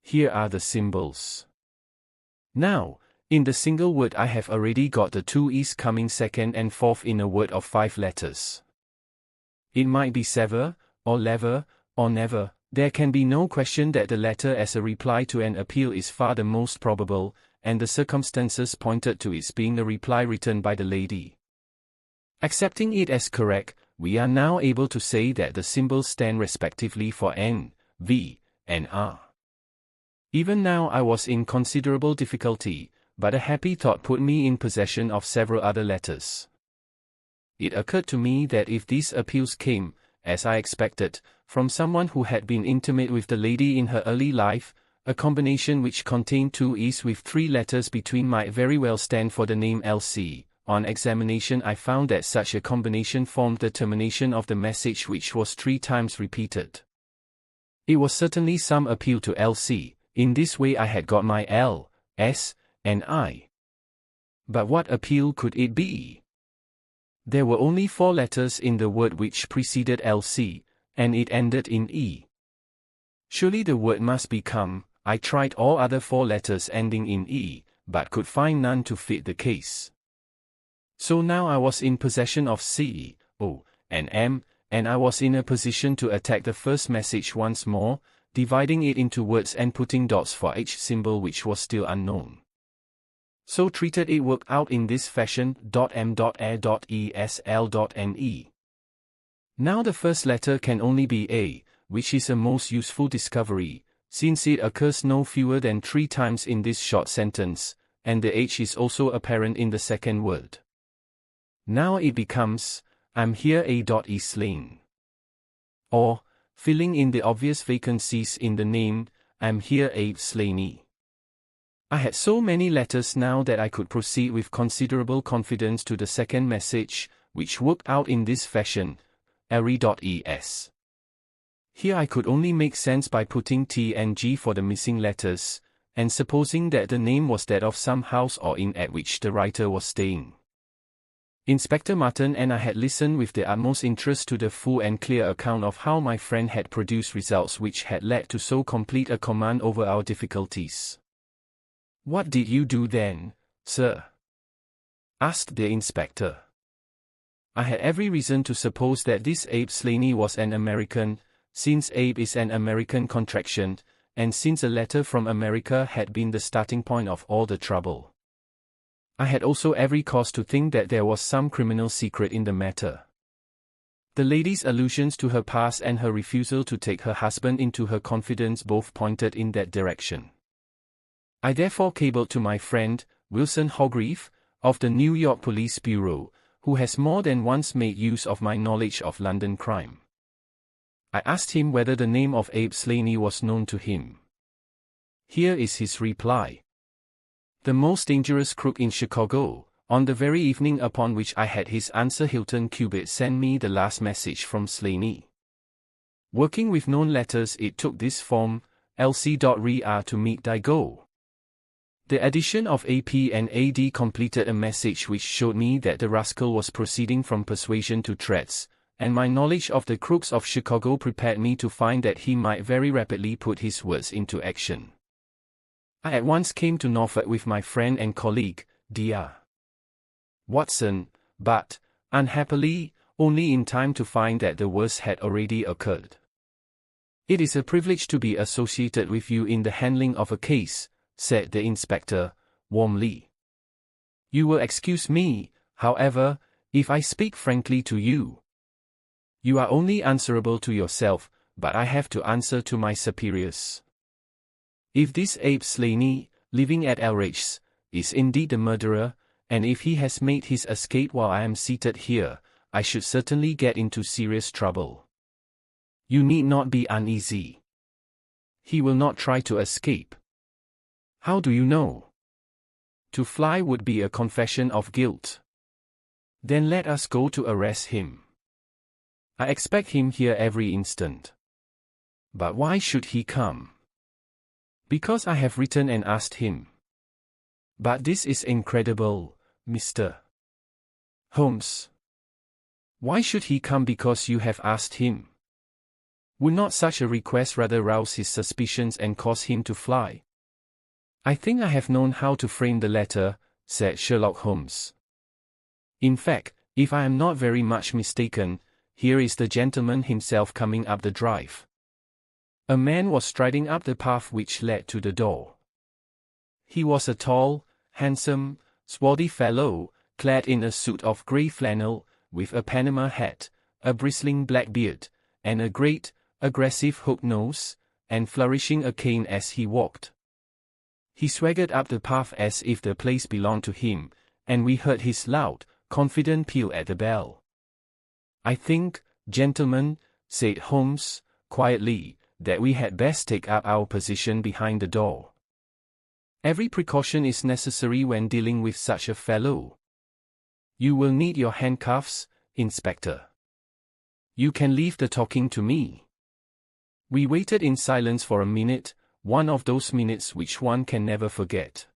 Here are the symbols. Now, in the single word I have already got the 2 E's coming second and fourth in a word of 5 letters. It might be sever, or lever, or never. There can be no question that the latter as a reply to an appeal is far the most probable, and the circumstances pointed to its being the reply written by the lady. Accepting it as correct, we are now able to say that the symbols stand respectively for N, V, and R. Even now I was in considerable difficulty, but a happy thought put me in possession of several other letters. It occurred to me that if these appeals came, as I expected, from someone who had been intimate with the lady in her early life, a combination which contained 2 E's with 3 letters between might very well stand for the name Elsie. On examination I found that such a combination formed the termination of the message, which was 3 times repeated. It was certainly some appeal to Elsie. In this way I had got my L, S, and I. But what appeal could it be? There were only 4 letters in the word which preceded Elsie, and it ended in E. Surely the word must be come. I tried all other 4 letters ending in E, but could find none to fit the case. So now I was in possession of C, O, and M, and I was in a position to attack the first message once more, dividing it into words and putting dots for each symbol which was still unknown. So treated, it worked out in this fashion: .m.a.esl.ne. Now the first letter can only be A, which is a most useful discovery, since it occurs no fewer than 3 times in this short sentence, and the H is also apparent in the second word. Now it becomes, I'm here A.E slain. Or, filling in the obvious vacancies in the name, I'm here Abe Slaney. I had so many letters now that I could proceed with considerable confidence to the second message, which worked out in this fashion: Ari.es. Here I could only make sense by putting T and G for the missing letters, and supposing that the name was that of some house or inn at which the writer was staying. Inspector Martin and I had listened with the utmost interest to the full and clear account of how my friend had produced results which had led to so complete a command over our difficulties. "What did you do then, sir?" asked the inspector. I had every reason to suppose that this Abe Slaney was an American, since Abe is an American contraction, and since a letter from America had been the starting point of all the trouble. I had also every cause to think that there was some criminal secret in the matter. The lady's allusions to her past and her refusal to take her husband into her confidence both pointed in that direction. I therefore cabled to my friend, Wilson Hogreave, of the New York Police Bureau, who has more than once made use of my knowledge of London crime. I asked him whether the name of Abe Slaney was known to him. Here is his reply. The most dangerous crook in Chicago. On the very evening upon which I had his answer, Hilton Cubitt sent me the last message from Slaney. Working with known letters, it took this form: lc.re to meet thy go. The addition of AP and AD completed a message which showed me that the rascal was proceeding from persuasion to threats, and my knowledge of the crooks of Chicago prepared me to find that he might very rapidly put his words into action. I at once came to Norfolk with my friend and colleague, Dr. Watson, but, unhappily, only in time to find that the worst had already occurred. "It is a privilege to be associated with you in the handling of a case," said the inspector, warmly. "You will excuse me, however, if I speak frankly to you. You are only answerable to yourself, but I have to answer to my superiors. If this Abe Slaney, living at Elridge's, is indeed the murderer, and if he has made his escape while I am seated here, I should certainly get into serious trouble. You need not be uneasy. He will not try to escape." "How do you know?" "To fly would be a confession of guilt." "Then let us go to arrest him. I expect him here every instant." But why should he come? Because I have written and asked him. But this is incredible, Mr. Holmes. Why should he come because you have asked him? Would not such a request rather rouse his suspicions and cause him to fly? I think I have known how to frame the letter, said Sherlock Holmes. In fact, if I am not very much mistaken, here is the gentleman himself coming up the drive. A man was striding up the path which led to the door. He was a tall, handsome, swarthy fellow, clad in a suit of grey flannel, with a Panama hat, a bristling black beard, and a great, aggressive hook nose, and flourishing a cane as he walked. He swaggered up the path as if the place belonged to him, and we heard his loud, confident peal at the bell. I think, gentlemen, said Holmes, quietly, that we had best take up our position behind the door. Every precaution is necessary when dealing with such a fellow. You will need your handcuffs, Inspector. You can leave the talking to me. We waited in silence for a minute, one of those minutes which one can never forget.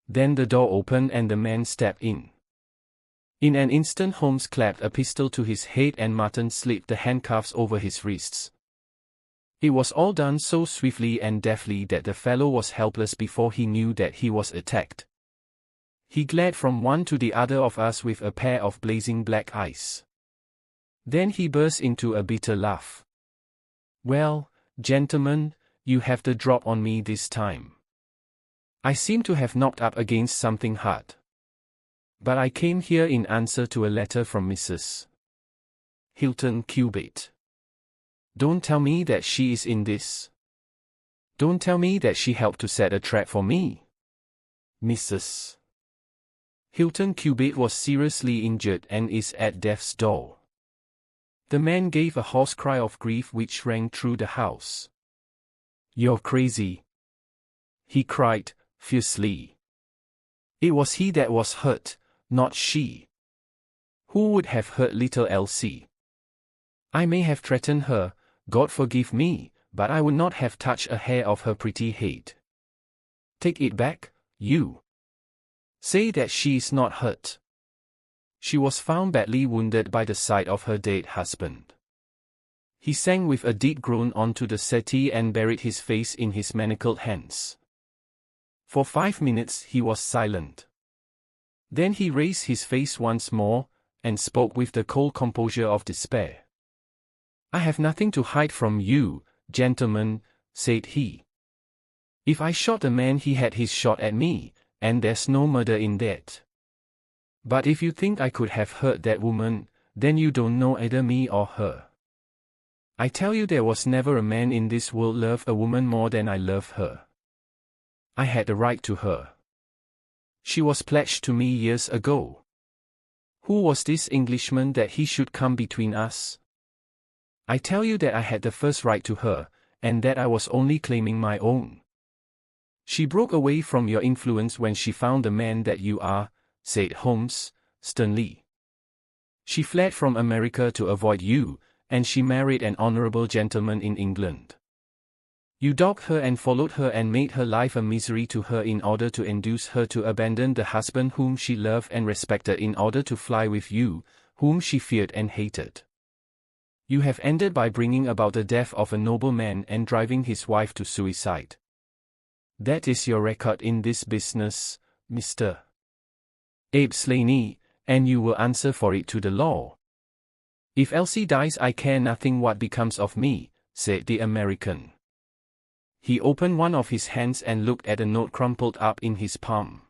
Then the door opened and the man stepped in. In an instant Holmes clapped a pistol to his head and Martin slipped the handcuffs over his wrists. It was all done so swiftly and deftly that the fellow was helpless before he knew that he was attacked. He glared from one to the other of us with a pair of blazing black eyes. Then he burst into a bitter laugh. Well, gentlemen, you have the drop on me this time. I seem to have knocked up against something hard. But I came here in answer to a letter from Mrs. Hilton Cubitt. Don't tell me that she is in this. Don't tell me that she helped to set a trap for me. Mrs. Hilton Cubitt was seriously injured and is at death's door. The man gave a hoarse cry of grief which rang through the house. You're crazy, he cried, fiercely. It was he that was hurt, not she. Who would have hurt little Elsie? I may have threatened her, God forgive me, but I would not have touched a hair of her pretty head. Take it back, you. Say that she is not hurt. She was found badly wounded by the side of her dead husband. He sank with a deep groan onto the settee and buried his face in his manacled hands. For 5 minutes he was silent. Then he raised his face once more, and spoke with the cold composure of despair. I have nothing to hide from you, gentlemen, said he. If I shot a man he had his shot at me, and there's no murder in that. But if you think I could have hurt that woman, then you don't know either me or her. I tell you there was never a man in this world loved a woman more than I love her. I had a right to her. She was pledged to me years ago. Who was this Englishman that he should come between us? I tell you that I had the first right to her, and that I was only claiming my own. She broke away from your influence when she found the man that you are, said Holmes, sternly. She fled from America to avoid you, and she married an honorable gentleman in England. You dogged her and followed her and made her life a misery to her in order to induce her to abandon the husband whom she loved and respected in order to fly with you, whom she feared and hated. You have ended by bringing about the death of a noble man and driving his wife to suicide. That is your record in this business, Mr. Abe Slaney, and you will answer for it to the law. If Elsie dies I care nothing what becomes of me, said the American. He opened one of his hands and looked at a note crumpled up in his palm.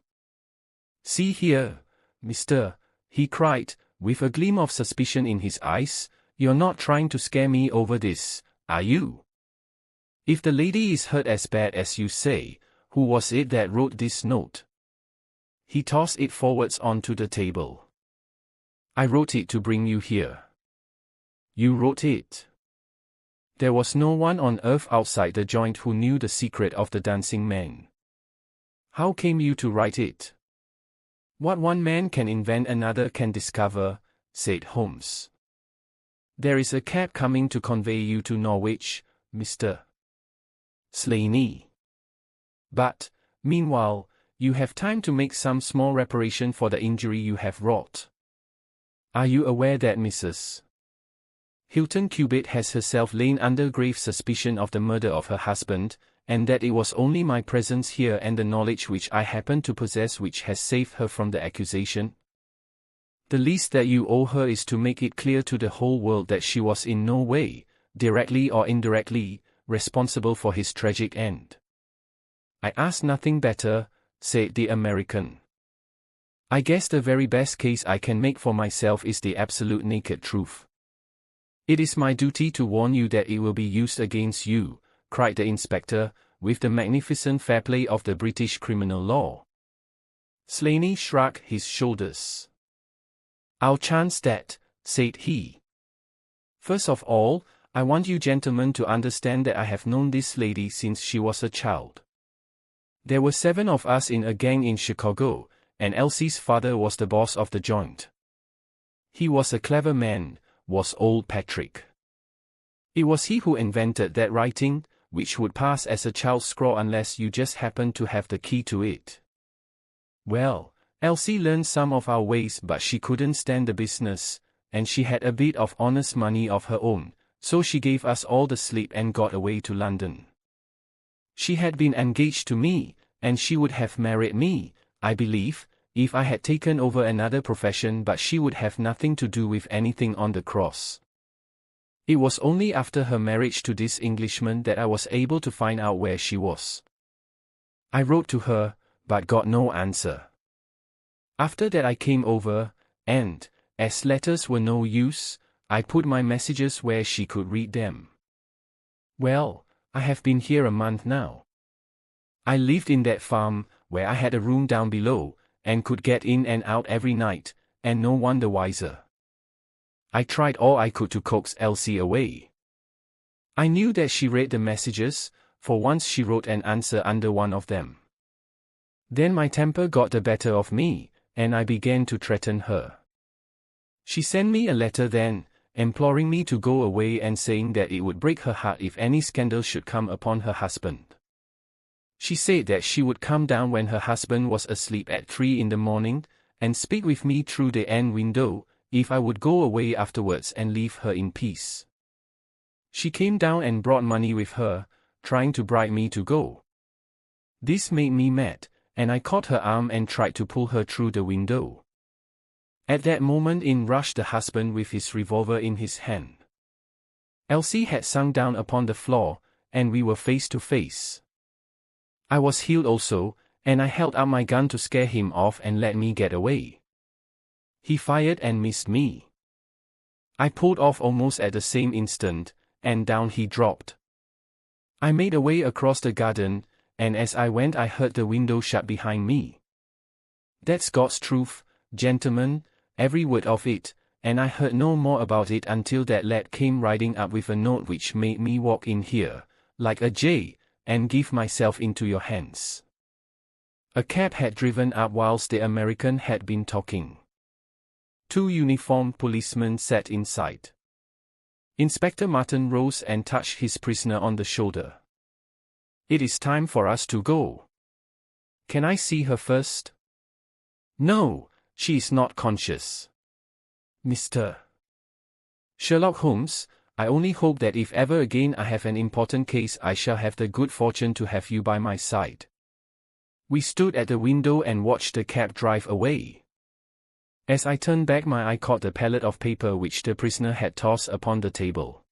See here, Mr., he cried, with a gleam of suspicion in his eyes, you're not trying to scare me over this, are you? If the lady is hurt as bad as you say, who was it that wrote this note? He tossed it forwards onto the table. I wrote it to bring you here. You wrote it? There was no one on earth outside the joint who knew the secret of the dancing men. How came you to write it? What one man can invent another can discover, said Holmes. There is a cab coming to convey you to Norwich, Mr. Slaney. But, meanwhile, you have time to make some small reparation for the injury you have wrought. Are you aware that Mrs. Hilton Cubitt has herself lain under grave suspicion of the murder of her husband, and that it was only my presence here and the knowledge which I happen to possess which has saved her from the accusation? The least that you owe her is to make it clear to the whole world that she was in no way, directly or indirectly, responsible for his tragic end. I ask nothing better, said the American. I guess the very best case I can make for myself is the absolute naked truth. It is my duty to warn you that it will be used against you, cried the inspector, with the magnificent fair play of the British criminal law. Slaney shrugged his shoulders. I'll chance that, said he. First of all, I want you gentlemen to understand that I have known this lady since she was a child. There were 7 of us in a gang in Chicago, and Elsie's father was the boss of the joint. He was a clever man, was old Patrick. It was he who invented that writing, which would pass as a child's scrawl unless you just happened to have the key to it. Well, Elsie learned some of our ways, but she couldn't stand the business, and she had a bit of honest money of her own, so she gave us all the slip and got away to London. She had been engaged to me, and she would have married me, I believe, if I had taken over another profession, but she would have nothing to do with anything on the cross. It was only after her marriage to this Englishman that I was able to find out where she was. I wrote to her, but got no answer. After that I came over, and, as letters were no use, I put my messages where she could read them. Well, I have been here a month now. I lived in that farm, where I had a room down below, and could get in and out every night, and no one the wiser. I tried all I could to coax Elsie away. I knew that she read the messages, for once she wrote an answer under one of them. Then my temper got the better of me, and I began to threaten her. She sent me a letter then, imploring me to go away and saying that it would break her heart if any scandal should come upon her husband. She said that she would come down when her husband was asleep at 3 in the morning, and speak with me through the end window, if I would go away afterwards and leave her in peace. She came down and brought money with her, trying to bribe me to go. This made me mad, and I caught her arm and tried to pull her through the window. At that moment in rushed the husband with his revolver in his hand. Elsie had sunk down upon the floor, and we were face to face. I was healed also, and I held out my gun to scare him off and let me get away. He fired and missed me. I pulled off almost at the same instant, and down he dropped. I made a way across the garden, and as I went I heard the window shut behind me. That's God's truth, gentlemen, every word of it, and I heard no more about it until that lad came riding up with a note which made me walk in here, like a jay, and give myself into your hands. A cab had driven up whilst the American had been talking. 2 uniformed policemen sat inside. Inspector Martin rose and touched his prisoner on the shoulder. It is time for us to go. Can I see her first? No, she is not conscious. Mr. Sherlock Holmes, I only hope that if ever again I have an important case I shall have the good fortune to have you by my side. We stood at the window and watched the cab drive away. As I turned back my eye caught the pellet of paper which the prisoner had tossed upon the table.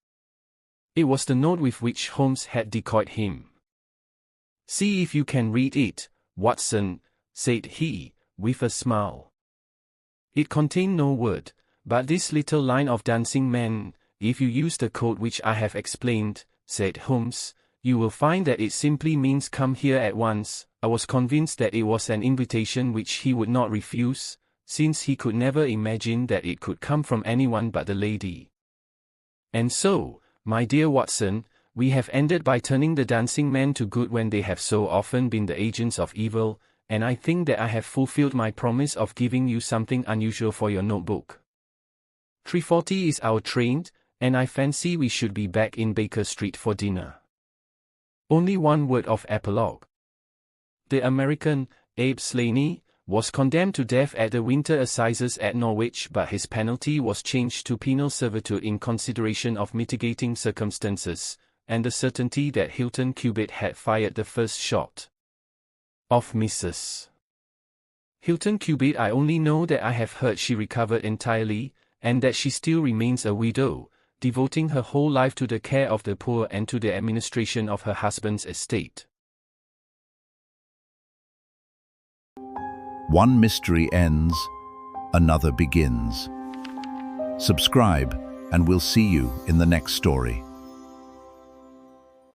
It was the note with which Holmes had decoyed him. See if you can read it, Watson, said he, with a smile. It contained no word, but this little line of dancing men, if you use the code which I have explained, said Holmes, you will find that it simply means come here at once. I was convinced that it was an invitation which he would not refuse, since he could never imagine that it could come from anyone but the lady. And so, my dear Watson, we have ended by turning the dancing men to good when they have so often been the agents of evil, and I think that I have fulfilled my promise of giving you something unusual for your notebook. 3:40 is our train, and I fancy we should be back in Baker Street for dinner. Only one word of epilogue. The American, Abe Slaney, was condemned to death at the Winter Assizes at Norwich, but his penalty was changed to penal servitude in consideration of mitigating circumstances, and the certainty that Hilton Cubitt had fired the first shot. Of Mrs. Hilton Cubitt, I only know that I have heard she recovered entirely, and that she still remains a widow, devoting her whole life to the care of the poor and to the administration of her husband's estate. One mystery ends, another begins. Subscribe, and we'll see you in the next story.